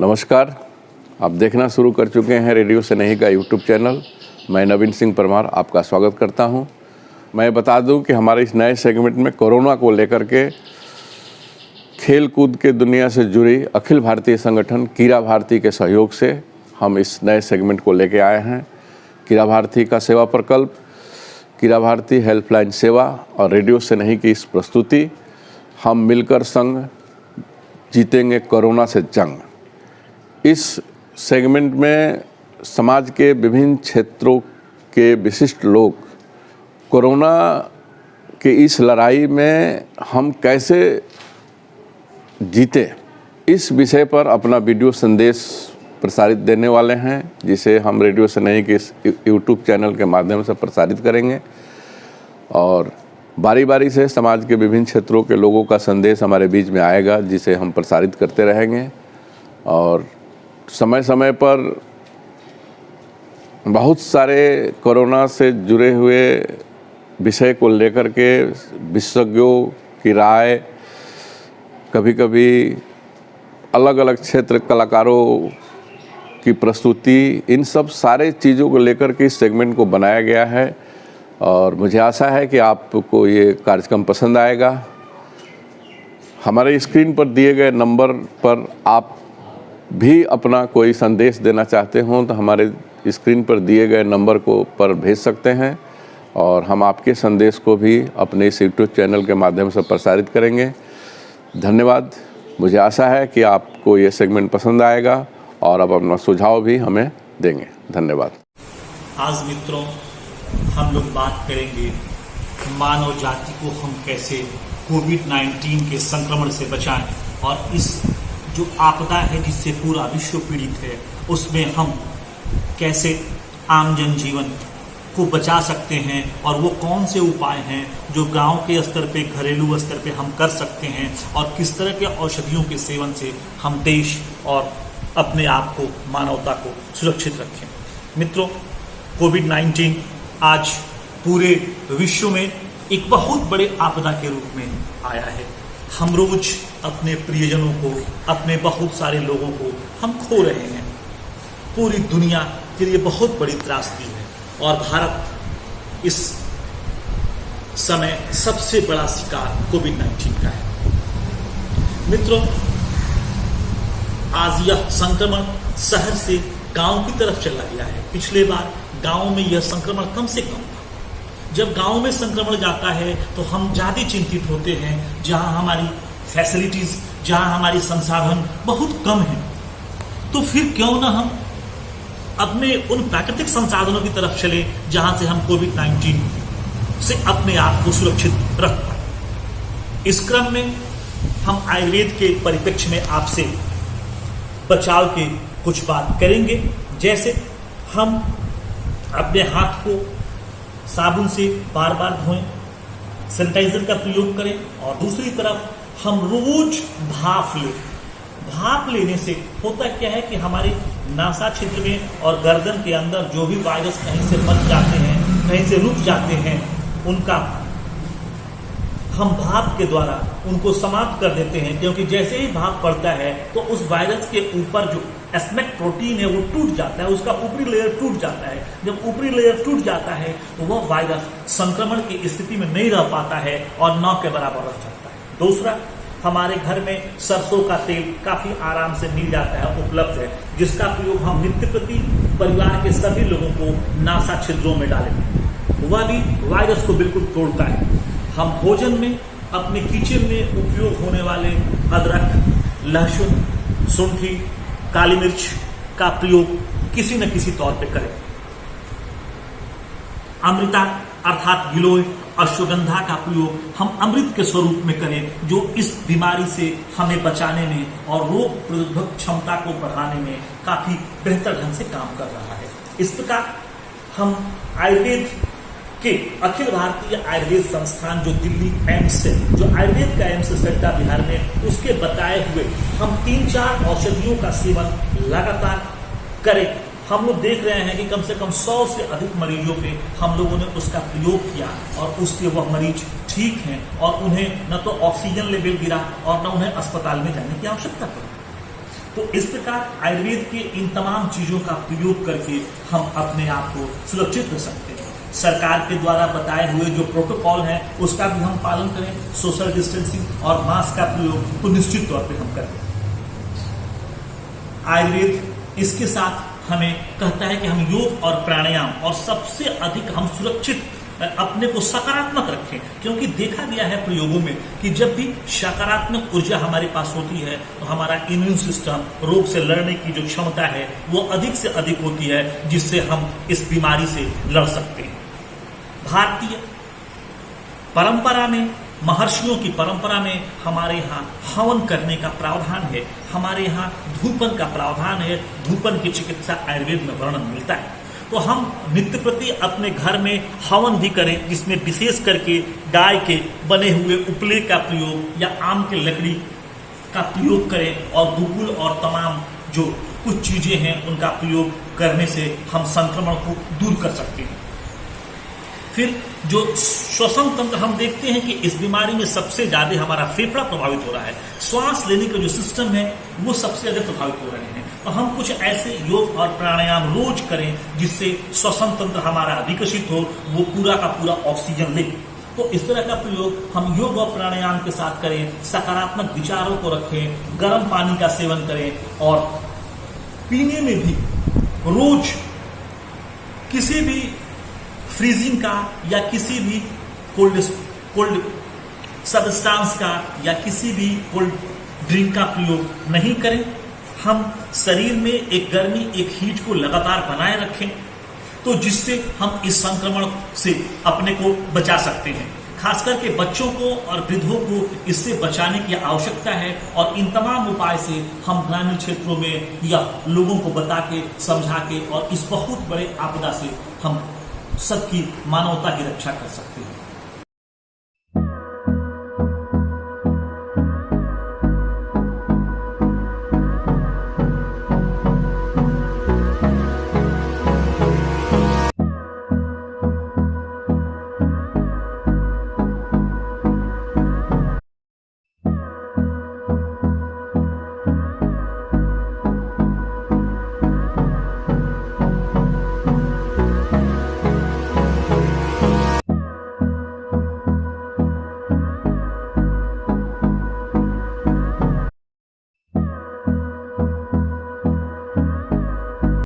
नमस्कार, आप देखना शुरू कर चुके हैं रेडियो सनेही का यूट्यूब चैनल। मैं नवीन सिंह परमार आपका स्वागत करता हूं। मैं बता दूं कि हमारे इस नए सेगमेंट में कोरोना को लेकर के खेल कूद के दुनिया से जुड़ी अखिल भारतीय संगठन कीड़ा भारती के सहयोग से हम इस नए सेगमेंट को लेके आए हैं। कीड़ा भारती का सेवा प्रकल्प, कीड़ा भारती हेल्पलाइन सेवा और रेडियो सनेही की इस प्रस्तुति हम मिलकर संग जीतेंगे कोरोना से जंग। इस सेगमेंट में समाज के विभिन्न क्षेत्रों के विशिष्ट लोग कोरोना के इस लड़ाई में हम कैसे जीते, इस विषय पर अपना वीडियो संदेश प्रसारित देने वाले हैं, जिसे हम रेडियो सनेही के इस यूट्यूब चैनल के माध्यम से प्रसारित करेंगे। और बारी बारी से समाज के विभिन्न क्षेत्रों के लोगों का संदेश हमारे बीच में आएगा, जिसे हम प्रसारित करते रहेंगे। और समय समय पर बहुत सारे कोरोना से जुड़े हुए विषय को लेकर के विशेषज्ञों की राय, कभी कभी अलग अलग क्षेत्र कलाकारों की प्रस्तुति, इन सब सारे चीज़ों को लेकर के इस सेगमेंट को बनाया गया है। और मुझे आशा है कि आपको ये कार्यक्रम पसंद आएगा। हमारे स्क्रीन पर दिए गए नंबर पर आप भी अपना कोई संदेश देना चाहते हों तो हमारे स्क्रीन पर दिए गए नंबर को पर भेज सकते हैं और हम आपके संदेश को भी अपने इस यूट्यूब चैनल के माध्यम से प्रसारित करेंगे। धन्यवाद। मुझे आशा है कि आपको ये सेगमेंट पसंद आएगा और आप अपना सुझाव भी हमें देंगे। धन्यवाद। आज मित्रों, हम लोग बात करेंगे मानव जाति को हम कैसे कोविड-19 के संक्रमण से बचाएं और इस जो आपदा है जिससे पूरा विश्व पीड़ित है, उसमें हम कैसे आम जनजीवन को बचा सकते हैं और वो कौन से उपाय हैं जो गांव के स्तर पे, घरेलू स्तर पे हम कर सकते हैं और किस तरह के औषधियों के सेवन से हम देश और अपने आप को, मानवता को सुरक्षित रखें। मित्रों, कोविड-19 आज पूरे विश्व में एक बहुत बड़े आपदा के रूप में आया है। हम रोज अपने प्रियजनों को, अपने बहुत सारे लोगों को हम खो रहे हैं। पूरी दुनिया के लिए बहुत बड़ी त्रासदी है और भारत इस समय सबसे बड़ा शिकार कोविड-19 का है। मित्रों, आज यह संक्रमण शहर से गांव की तरफ चला गया है। पिछले बार गांव में यह संक्रमण कम से कम था। जब गांव में संक्रमण जाता है तो हम ज्यादा चिंतित होते हैं, जहां हमारी फैसिलिटीज, जहां हमारी संसाधन बहुत कम हैं। तो फिर क्यों ना हम अपने उन प्राकृतिक संसाधनों की तरफ चले जहां से हम कोविड-19 से अपने आप को सुरक्षित रख पाए। इस क्रम में हम आयुर्वेद के परिप्रेक्ष्य में आपसे बचाव के कुछ बात करेंगे। जैसे हम अपने हाथ को साबुन से बार बार धोएं, सैनिटाइजर का प्रयोग करें और दूसरी तरफ हम रोज भाप लें। भाप लेने से होता क्या है कि हमारे नासा क्षेत्र में और गर्दन के अंदर जो भी वायरस कहीं से बच जाते हैं, कहीं से रुक जाते हैं, उनका हम भाप के द्वारा उनको समाप्त कर देते हैं। क्योंकि जैसे ही भाप पड़ता है तो उस वायरस के ऊपर जो एस्मेक प्रोटीन है वो टूट जाता है, उसका ऊपरी लेयर टूट जाता है। जब ऊपरी लेयर टूट जाता है तो वह वायरस संक्रमण की स्थिति में नहीं रह पाता है और न के बराबर रह जाता है। दूसरा, हमारे घर में सरसों का तेल काफी आराम से मिल जाता है, उपलब्ध है, जिसका प्रयोग हम नित्य प्रति परिवार के सभी लोगों को नासा छिद्रों में डालें। वह भी वायरस को बिल्कुल तोड़ता है। हम भोजन में, अपने किचन में उपयोग होने वाले अदरक, लहसुन, सूंठी, काली मिर्च का प्रयोग किसी न किसी तौर पे करें। अमृता अर्थात गिलोय, अश्वगंधा का प्रयोग हम अमृत के स्वरूप में करें, जो इस बीमारी से हमें बचाने में और रोग प्रतिरोधक क्षमता को बढ़ाने में काफी बेहतर ढंग से काम कर रहा है। इस प्रकार हम आयुर्वेद के अखिल भारतीय आयुर्वेद संस्थान जो दिल्ली एम्स से, जो आयुर्वेद का एम्स सरिता बिहार में, उसके बताए हुए हम 3-4 औषधियों का सेवन लगातार करें। हम लोग देख रहे हैं कि कम से कम 100 से अधिक मरीजों पे हम लोगों ने उसका प्रयोग किया और उससे वह मरीज ठीक हैं और उन्हें न तो ऑक्सीजन लेवल गिरा और न उन्हें अस्पताल में जाने की आवश्यकता पड़ी। तो इस प्रकार आयुर्वेद के इन तमाम चीजों का प्रयोग करके हम अपने आप को सुरक्षित रख सकते हैं। सरकार के द्वारा बताए हुए जो प्रोटोकॉल है उसका भी हम पालन करें, सोशल डिस्टेंसिंग और मास्क का प्रयोग तो निश्चित तौर पे हम करें। आयुर्वेद इसके साथ हमें कहता है कि हम योग और प्राणायाम और सबसे अधिक हम सुरक्षित अपने को सकारात्मक रखें, क्योंकि देखा गया है प्रयोगों में कि जब भी सकारात्मक ऊर्जा हमारे पास होती है तो हमारा इम्यून सिस्टम, रोग से लड़ने की जो क्षमता है वो अधिक से अधिक होती है, जिससे हम इस बीमारी से लड़ सकते हैं। भारतीय परंपरा में, महर्षियों की परंपरा में हमारे यहाँ हवन करने का प्रावधान है, हमारे यहाँ धूपन का प्रावधान है। धूपन की चिकित्सा आयुर्वेद में वर्णन मिलता है। तो हम नित्य प्रति अपने घर में हवन भी करें, जिसमें विशेष करके गाय के बने हुए उपले का प्रयोग या आम के लकड़ी का प्रयोग करें और गुगुल और तमाम जो कुछ चीजें हैं उनका प्रयोग करने से हम संक्रमण को दूर कर सकते हैं। फिर जो श्वसन तंत्र, हम देखते हैं कि इस बीमारी में सबसे ज्यादा हमारा फेफड़ा प्रभावित हो रहा है। श्वास लेने का जो सिस्टम है वो सबसे ज्यादा प्रभावित हो रहे हैं। तो हम कुछ ऐसे योग और प्राणायाम रोज करें जिससे श्वसन तंत्र हमारा विकसित हो, वो पूरा का पूरा ऑक्सीजन ले। तो इस तरह का प्रयोग हम योग और प्राणायाम के साथ करें, सकारात्मक विचारों को रखें, गर्म पानी का सेवन करें और पीने में भी रोज किसी भी फ्रीजिंग का या किसी भी कोल्ड सब्सटेंस का या किसी भी कोल्ड ड्रिंक का प्रयोग नहीं करें। हम शरीर में एक गर्मी, एक हीट को लगातार बनाए रखें, तो जिससे हम इस संक्रमण से अपने को बचा सकते हैं। खास करके बच्चों को और वृद्धों को इससे बचाने की आवश्यकता है और इन तमाम उपाय से हम ग्रामीण क्षेत्रों में या लोगों को बता के, समझा के और इस बहुत बड़े आपदा से हम सबकी मानवता की रक्षा कर सकते हैं।